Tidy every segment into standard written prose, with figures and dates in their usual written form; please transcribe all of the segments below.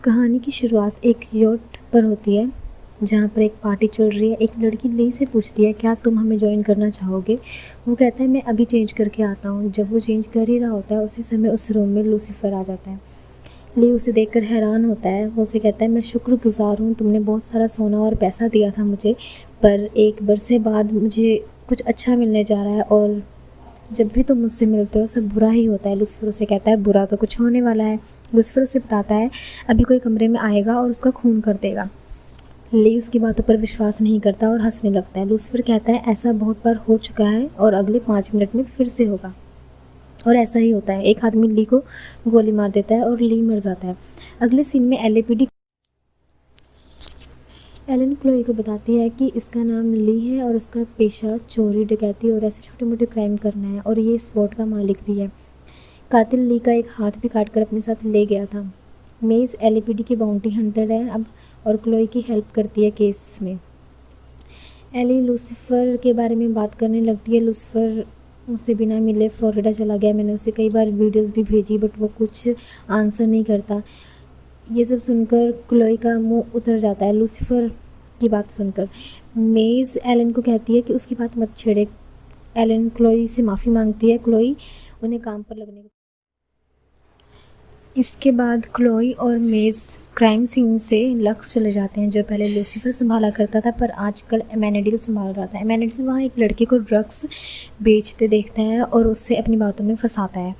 कहानी की शुरुआत एक यॉट पर होती है जहाँ पर एक पार्टी चल रही है। एक लड़की ली से पूछती है, क्या तुम हमें ज्वाइन करना चाहोगे? वो कहता है, मैं अभी चेंज करके आता हूँ। जब वो चेंज कर ही रहा होता है उसी समय उस रूम में लूसीफर आ जाता है। ली उसे देखकर हैरान होता है। वो उसे कहता है, मैं शुक्रगुजार हूँ, तुमने बहुत सारा सोना और पैसा दिया था मुझे, पर एक बरसे बाद मुझे कुछ अच्छा मिलने जा रहा है और जब भी तुम मुझसे मिलते हो सब बुरा ही होता है। लूसीफर उसे कहता है, बुरा तो कुछ होने वाला है। लूसीफर उसे बताता है, अभी कोई कमरे में आएगा और उसका खून कर देगा। ली उसकी बातों पर विश्वास नहीं करता और हंसने लगता है। लूसीफर कहता है, ऐसा बहुत बार हो चुका है और अगले 5 मिनट में फिर से होगा। और ऐसा ही होता है। एक आदमी ली को गोली मार देता है और ली मर जाता है। अगले सीन में एलएपीडी एलन क्लोई को बताती है कि इसका नाम ली है और उसका पेशा चोरी, डकैती और ऐसे छोटे मोटे क्राइम करना है और ये इस बोट का मालिक भी है। कातिल ली का एक हाथ भी काट कर अपने साथ ले गया था। मेज एलएपीडी की बाउंटी हंटर है अब और क्लोई की हेल्प करती है केस में। एली लूसीफर के बारे में बात करने लगती है। लूसीफर मुझसे बिना मिले फ्लोरिडा चला गया। मैंने उसे कई बार वीडियोस भी भेजी बट वो कुछ आंसर नहीं करता। ये सब सुनकर क्लोई का मुंह उतर जाता है लूसीफर की बात सुनकर। मेज एलन को कहती है कि उसकी बात मत छेड़े। एलन क्लोई से माफ़ी मांगती है। क्लोई उन्हें काम पर लगने को। इसके बाद क्लोई और मेज क्राइम सीन से लक्स चले जाते हैं, जो पहले लूसीफर संभाला करता था पर आजकल एमेनेडिल संभाल रहा था। एमेनेडिल वहाँ एक लड़के को ड्रग्स बेचते देखता है और उससे अपनी बातों में फंसाता है।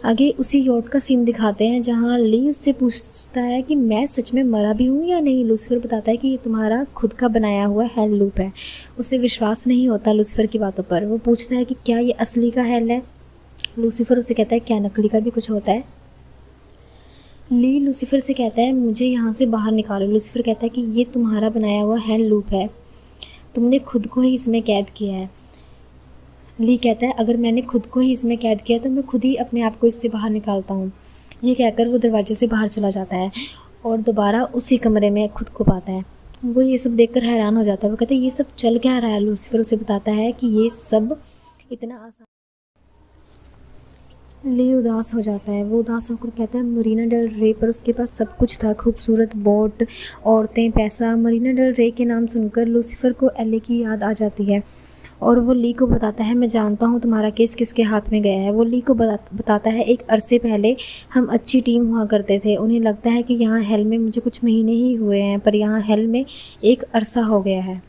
आगे उसी यॉट का सीन दिखाते हैं जहाँ ली उससे पूछता है कि मैं सच में मरा भी हूँ या नहीं। लूसीफर बताता है कि ये तुम्हारा खुद का बनाया हुआ हेल लूप है। उसे विश्वास नहीं होता लूसीफर की बातों पर। वो पूछता है कि क्या ये असली का हेल है? लूसीफर उसे कहता है, क्या नकली का भी कुछ होता है? ली लूसीफर से कहता है, मुझे यहाँ से बाहर निकालो। लूसीफर कहता है कि ये तुम्हारा बनाया हुआ हेल लूप है, तुमने खुद को ही इसमें कैद किया है। ली कहता है, अगर मैंने खुद को ही इसमें कैद किया तो मैं खुद ही अपने आप को इससे बाहर निकालता हूँ। ये कहकर वो दरवाजे से बाहर चला जाता है और दोबारा उसी कमरे में खुद को पाता है। वो ये सब देखकर हैरान हो जाता है। वो कहता है, ये सब चल क्या रहा है? लूसीफर उसे बताता है कि ये सब इतना आसान। ली उदास हो जाता है। वो उदास होकर कहता है, मरीना डेल रे पर उसके पास सब कुछ था, खूबसूरत बोट, औरतें, पैसा। मरीना डेल रे के नाम सुनकर लूसीफर को एले की याद आ जाती है और वो ली को बताता है, मैं जानता हूँ तुम्हारा केस किसके हाथ में गया है। वो ली को बताता है, एक अरसे पहले हम अच्छी टीम हुआ करते थे। उन्हें लगता है कि यहाँ हेल में मुझे कुछ महीने ही हुए हैं पर यहाँ हेल में एक अरसा हो गया है।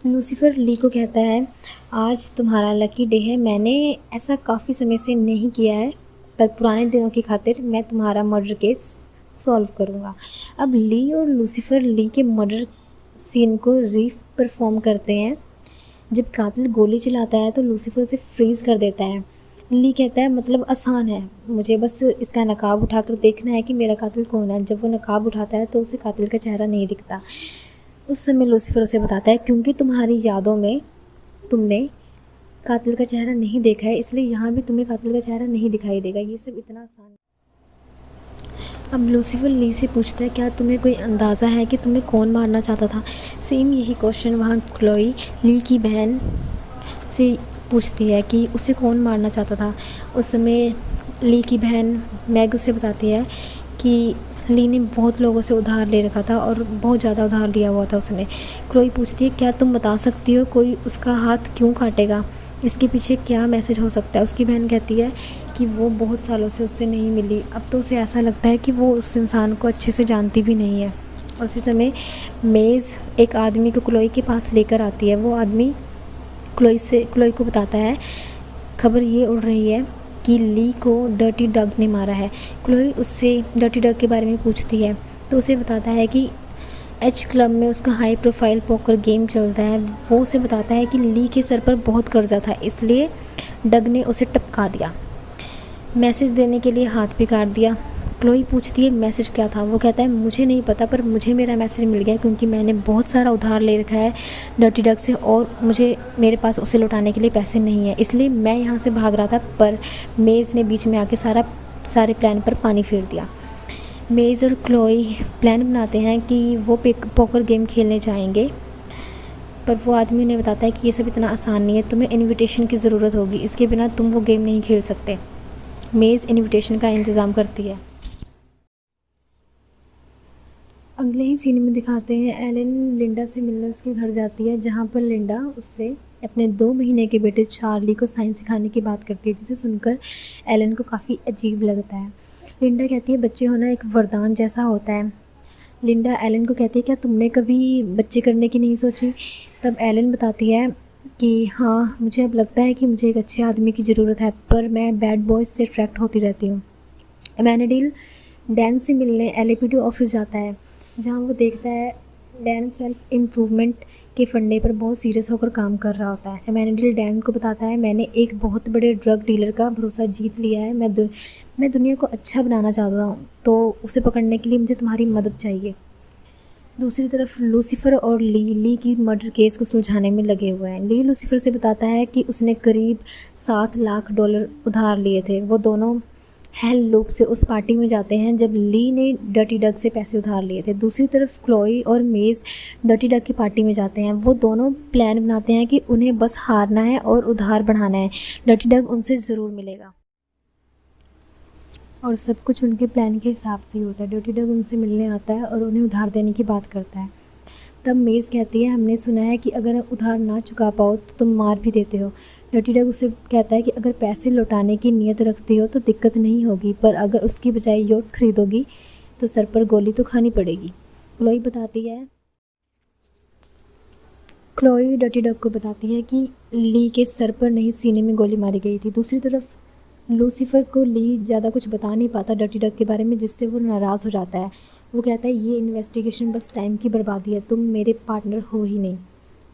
लूसीफर ली को कहता है, आज तुम्हारा लकी डे है। मैंने ऐसा काफ़ी समय से नहीं किया है पर पुराने दिनों की खातिर मैं तुम्हारा मर्डर केस सॉल्व करूँगा। अब ली और लूसीफर ली के मर्डर सीन को परफॉर्म करते हैं। जब कातिल गोली चलाता है तो लूसीफर उसे फ्रीज़ कर देता है। ली कहता है, मतलब आसान है, मुझे बस इसका नकाब उठाकर देखना है कि मेरा कातिल कौन है। जब वो नकाब उठाता है तो उसे कातिल का चेहरा नहीं दिखता। उस समय लूसीफर उसे बताता है, क्योंकि तुम्हारी यादों में तुमने कातिल का चेहरा नहीं देखा है इसलिए यहाँ भी तुम्हें कातिल का चेहरा नहीं दिखाई देगा। ये सब इतना आसान है। अब लूसीफर ली से पूछता है, क्या तुम्हें कोई अंदाज़ा है कि तुम्हें कौन मारना चाहता था? सेम यही क्वेश्चन वहाँ क्लोई ली की बहन से पूछती है कि उसे कौन मारना चाहता था। उस समय ली की बहन मैग उसे बताती है कि ली ने बहुत लोगों से उधार ले रखा था और बहुत ज़्यादा उधार लिया हुआ था उसने। क्लोई पूछती है, क्या तुम बता सकती हो कोई उसका हाथ क्यों काटेगा? इसके पीछे क्या मैसेज हो सकता है? उसकी बहन कहती है कि वो बहुत सालों से उससे नहीं मिली, अब तो उसे ऐसा लगता है कि वो उस इंसान को अच्छे से जानती भी नहीं है। उसी समय मेज़ एक आदमी को क्लोई के पास लेकर आती है। वो आदमी क्लोई को बताता है, खबर ये उड़ रही है कि ली को डर्टी डग ने मारा है। क्लोई उससे डर्टी डग के बारे में पूछती है तो उसे बताता है कि एच क्लब में उसका हाई प्रोफाइल पोकर गेम चलता है। वो उसे बताता है कि ली के सर पर बहुत कर्जा था इसलिए डग ने उसे टपका दिया, मैसेज देने के लिए हाथ भी काट दिया। क्लोई पूछती है, मैसेज क्या था? वो कहता है, मुझे नहीं पता पर मुझे मेरा मैसेज मिल गया क्योंकि मैंने बहुत सारा उधार ले रखा है डर्टी डग से और मेरे पास उसे लौटाने के लिए पैसे नहीं है, इसलिए मैं यहाँ से भाग रहा था पर मेज़ ने बीच में आके सारे प्लान पर पानी फेर दिया। मेज़ और क्लोई प्लान बनाते हैं कि वो पोकर गेम खेलने जाएंगे पर वो आदमी उन्हें बताता है कि ये सब इतना आसान नहीं है, तुम्हें इनविटेशन की ज़रूरत होगी, इसके बिना तुम वो गेम नहीं खेल सकते। मेज़ इनविटेशन का इंतज़ाम करती है। अगले ही सीन में दिखाते हैं एलन लिंडा से मिलने उसके घर जाती है, जहाँ पर लिंडा उससे अपने 2 महीने के बेटे चार्ली को साइंस सिखाने की बात करती है, जिसे सुनकर एलन को काफ़ी अजीब लगता है। लिंडा कहती है बच्चे होना एक वरदान जैसा होता है। लिंडा एलन को कहती है क्या तुमने कभी बच्चे करने की नहीं सोची? तब एलन बताती है कि हाँ, मुझे अब लगता है कि मुझे एक अच्छे आदमी की ज़रूरत है, पर मैं बैड बॉयज़ से अट्रैक्ट होती रहती हूँ। एमेनेडिल डैन से मिलने एलएपीडी ऑफिस जाता है, जहाँ वो देखता है डैन सेल्फ इम्प्रूवमेंट के फंडे पर बहुत सीरियस होकर काम कर रहा होता है। एमेनेडिल डैन को बताता है मैंने एक बहुत बड़े ड्रग डीलर का भरोसा जीत लिया है, मैं दुनिया को अच्छा बनाना चाहता हूँ, तो उसे पकड़ने के लिए मुझे तुम्हारी मदद चाहिए। दूसरी तरफ लूसीफर और ली की मर्डर केस को सुलझाने में लगे हुए हैं। ली लूसीफर से बताता है कि उसने करीब $7 लाख उधार लिए थे। वो दोनों हेल लूप से उस पार्टी में जाते हैं जब ली ने डर्टी डग से पैसे उधार लिए थे। दूसरी तरफ क्लोई और मेज़ डर्टी डग की पार्टी में जाते हैं। वो दोनों प्लान बनाते हैं कि उन्हें बस हारना है और उधार बढ़ाना है। डर्टी डग उनसे ज़रूर मिलेगा और सब कुछ उनके प्लान के हिसाब से ही होता है। डर्टी डग उनसे मिलने आता है और उन्हें उधार देने की बात करता है। तब मेज़ कहती है हमने सुना है कि अगर उधार ना चुका पाओ तो तुम मार भी देते हो। डर्टी डग उसे कहता है कि अगर पैसे लौटाने की नीयत रखती हो तो दिक्कत नहीं होगी, पर अगर उसकी बजाय योट खरीदोगी तो सर पर गोली तो खानी पड़ेगी। क्लोई डर्टी डग को बताती है कि ली के सर पर नहीं सीने में गोली मारी गई थी। दूसरी तरफ लूसीफर को ली ज़्यादा कुछ बता नहीं पाता डर्टी डग के बारे में, जिससे वो नाराज़ हो जाता है। वो कहता है ये इन्वेस्टिगेशन बस टाइम की बर्बादी है, तुम मेरे पार्टनर हो ही नहीं।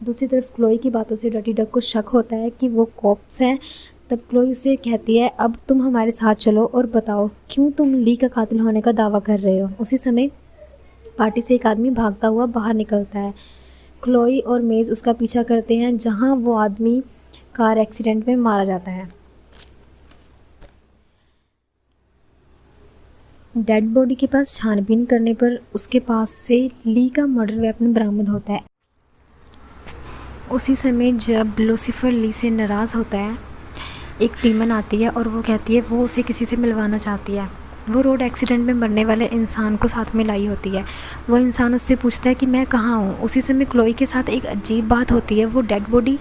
दूसरी तरफ क्लोई की बातों से डर्टी डग को शक होता है कि वो कॉप्स हैं। तब क्लोई उसे कहती है अब तुम हमारे साथ चलो और बताओ क्यों तुम ली का कातिल होने का दावा कर रहे हो। उसी समय पार्टी से एक आदमी भागता हुआ बाहर निकलता है। क्लोई और मेज़ उसका पीछा करते हैं, जहाँ वो आदमी कार एक्सीडेंट में मारा जाता है। डेड बॉडी के पास छानबीन करने पर उसके पास से ली का मर्डर वेपन बरामद होता है। उसी समय जब लूसीफर ली से नाराज़ होता है, एक टीमन आती है और वो कहती है वो उसे किसी से मिलवाना चाहती है। वो रोड एक्सीडेंट में मरने वाले इंसान को साथ में लाई होती है। वो इंसान उससे पूछता है कि मैं कहाँ हूँ। उसी समय क्लोई के साथ एक अजीब बात होती है। वो डेड बॉडी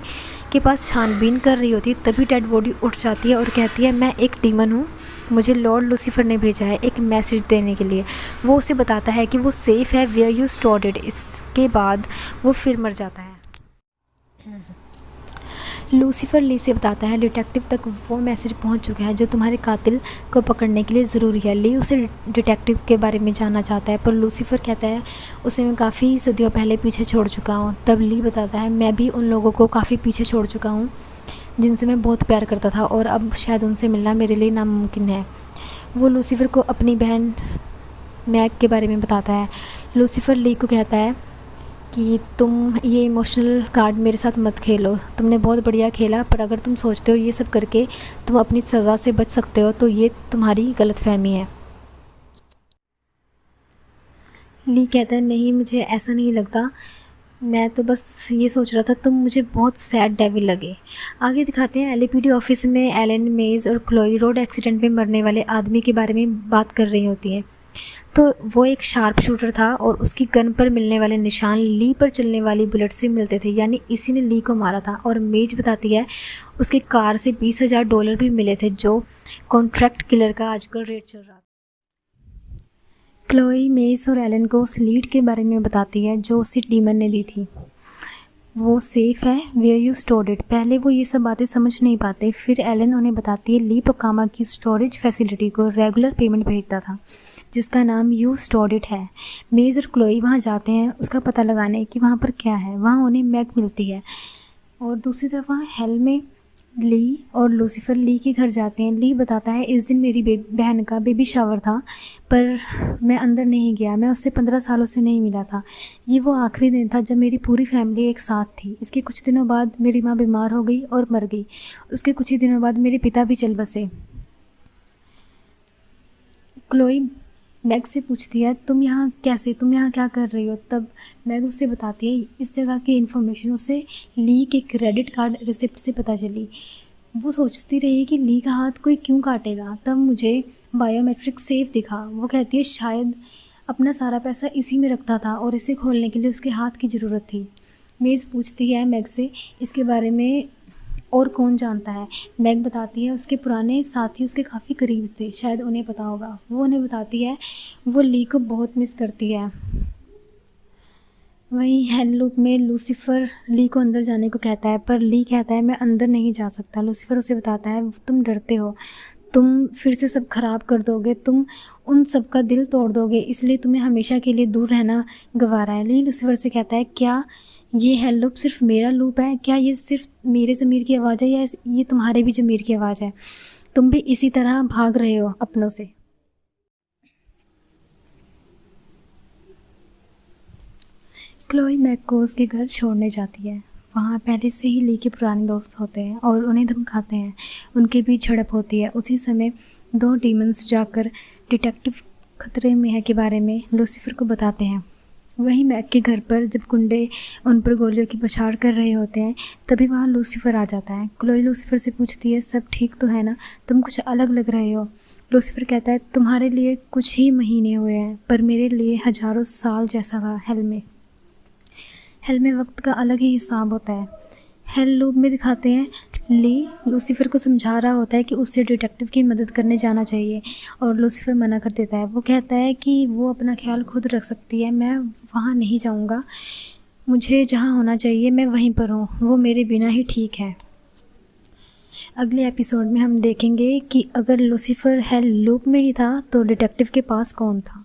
के पास छानबीन कर रही होती है, तभी डेड बॉडी उठ जाती है और कहती है मैं एक टीमन हूँ, मुझे लॉर्ड लूसीफर ने भेजा है एक मैसेज देने के लिए। वो उसे बताता है कि वो सेफ़ है वेयर यू स्टोर्ड इट। इसके बाद वो फिर मर जाता है। लूसीफर ली से बताता है डिटेक्टिव तक वो मैसेज पहुंच चुका है जो तुम्हारे कातिल को पकड़ने के लिए ज़रूरी है। ली उसे डिटेक्टिव के बारे में जानना चाहता है, पर लूसीफर कहता है उसे मैं काफ़ी सदियों पहले पीछे छोड़ चुका हूँ। तब ली बताता है मैं भी उन लोगों को काफ़ी पीछे छोड़ चुका हूँ जिनसे मैं बहुत प्यार करता था, और अब शायद उनसे मिलना मेरे लिए नामुमकिन है। वो लूसीफर को अपनी बहन मैग के बारे में बताता है। लूसीफर ली को कहता है कि तुम ये इमोशनल कार्ड मेरे साथ मत खेलो, तुमने बहुत बढ़िया खेला, पर अगर तुम सोचते हो ये सब करके तुम अपनी सज़ा से बच सकते हो तो ये तुम्हारी गलतफहमी है। ली कहता है नहीं, मुझे ऐसा नहीं लगता, मैं तो बस ये सोच रहा था तुम मुझे बहुत सैड डेविल लगे। आगे दिखाते हैं एलएपीडी ऑफिस में एलन, मेज़ और क्लोई रोड एक्सीडेंट में मरने वाले आदमी के बारे में बात कर रही होती हैं। तो वो एक शार्प शूटर था और उसकी गन पर मिलने वाले निशान ली पर चलने वाली बुलेट से मिलते थे, यानी इसी ने ली को मारा था। और मेज बताती है उसकी कार से $20,000 भी मिले थे, जो कॉन्ट्रैक्ट किलर का आजकल रेट चल रहा था। क्लोई मेज और एलन को उस लीड के बारे में बताती है जो उसे डीमन ने दी थी। वो सेफ़ है वेयर यू स्टोर्ड इट। पहले वो ये सब बातें समझ नहीं पाते, फिर एलन उन्हें बताती है ली पकामा की स्टोरेज फैसिलिटी को रेगुलर पेमेंट भेजता था, जिसका नाम यू स्टोर्ड इट है। मेज और क्लोई वहाँ जाते हैं उसका पता लगाने कि वहाँ पर क्या है। वहाँ उन्हें मैग मिलती है और दूसरी तरफ वहाँ हेल में ली और लूसीफर ली के घर जाते हैं। ली बताता है इस दिन मेरी बहन का बेबी शावर था, पर मैं अंदर नहीं गया, मैं उससे 15 सालों से नहीं मिला था। ये वो आखिरी दिन था जब मेरी पूरी फैमिली एक साथ थी। इसके कुछ दिनों बाद मेरी माँ बीमार हो गई और मर गई। उसके कुछ ही दिनों बाद मेरे पिता भी चल बसे। क्लोई मैग से पूछती है तुम यहाँ क्या कर रही हो। तब मैग उससे बताती है इस जगह की इन्फॉर्मेशन उसे ली के क्रेडिट कार्ड रिसिप्ट से पता चली। वो सोचती रही कि ली का हाथ कोई क्यों काटेगा। तब मुझे बायोमेट्रिक सेफ दिखा। वो कहती है शायद अपना सारा पैसा इसी में रखता था और इसे खोलने के लिए उसके हाथ की ज़रूरत थी। मेज़ पूछती है मैग से इसके बारे में और कौन जानता है। मैग बताती है उसके पुराने साथी उसके काफ़ी करीब थे, शायद उन्हें पता होगा। वो उन्हें बताती है वो ली को बहुत मिस करती है। वहीं हेल लूप में लूसीफर ली को अंदर जाने को कहता है, पर ली कहता है मैं अंदर नहीं जा सकता। लूसीफर उसे बताता है तुम डरते हो, तुम फिर से सब खराब कर दोगे, तुम उन सब का दिल तोड़ दोगे, इसलिए तुम्हें हमेशा के लिए दूर रहना गवारा है। ली लूसीफर से कहता है क्या ये हेल लूप सिर्फ मेरा लूप है? क्या ये सिर्फ मेरे ज़मीर की आवाज़ है या ये तुम्हारे भी ज़मीर की आवाज़ है? तुम भी इसी तरह भाग रहे हो अपनों से। क्लोई मैग को उसके घर छोड़ने जाती है। वहाँ पहले से ही ली के पुराने दोस्त होते हैं और उन्हें धमकाते हैं। उनके बीच झड़प होती है। उसी समय दो डीमंस जाकर डिटेक्टिव खतरे में है के बारे में लूसीफर को बताते हैं। वहीं मैग के घर पर जब गुंडे उन पर गोलियों की बौछार कर रहे होते हैं तभी वहाँ लूसीफर आ जाता है। क्लोई लूसीफर से पूछती है सब ठीक तो है ना, तुम कुछ अलग लग रहे हो। लूसीफर कहता है तुम्हारे लिए कुछ ही महीने हुए हैं पर मेरे लिए हज़ारों साल जैसा था। हेल में वक्त का अलग ही हिसाब होता है। हेल लूप में दिखाते हैं ली लूसीफर को समझा रहा होता है कि उसे डिटेक्टिव की मदद करने जाना चाहिए और लूसीफर मना कर देता है। वो कहता है कि वो अपना ख्याल खुद रख सकती है, मैं वहाँ नहीं जाऊँगा, मुझे जहाँ होना चाहिए मैं वहीं पर हूँ, वो मेरे बिना ही ठीक है। अगले एपिसोड में हम देखेंगे कि अगर लूसीफर हेल लूप में ही था तो डिटेक्टिव के पास कौन था।